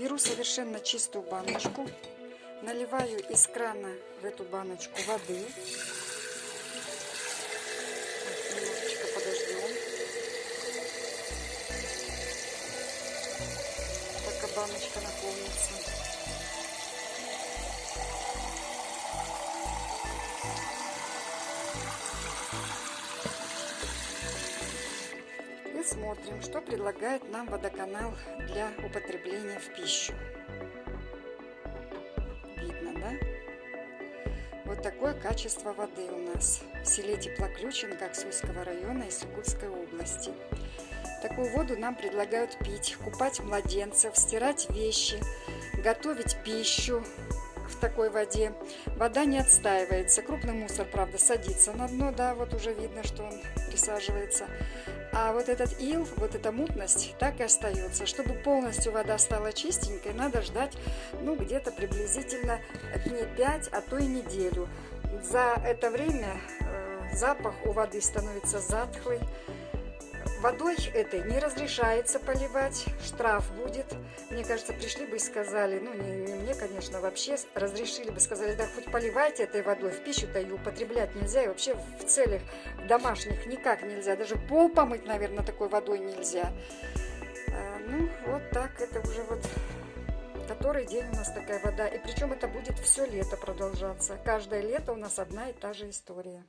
Беру совершенно чистую баночку, наливаю из крана в эту баночку воды. Немножечко подождем, пока баночка наполнится. И смотрим, что предлагает нам водоканал для употребления в пищу. Видно, да? Вот такое качество воды у нас в селе Теплоключенко Аксуйского района Иссык-Кульской области. Такую воду нам предлагают пить, купать младенцев, стирать вещи, готовить пищу в такой воде. Вода не отстаивается. Крупный мусор, правда, садится на дно, да, вот уже видно, что он присаживается. А вот этот ил, вот эта мутность так и остается. Чтобы полностью вода стала чистенькой, надо ждать, ну, где-то приблизительно дней 5, а то и неделю. За это время запах у воды становится затхлый. Водой этой не разрешается поливать, штраф будет. Мне кажется, пришли бы и сказали, ну не мне, конечно, вообще разрешили бы, сказали, да хоть поливайте этой водой, в пищу-то ее употреблять нельзя, и вообще в целях домашних никак нельзя, даже пол помыть, наверное, такой водой нельзя. Ну вот так, это уже вот который день у нас такая вода, и причем это будет все лето продолжаться. Каждое лето у нас одна и та же история.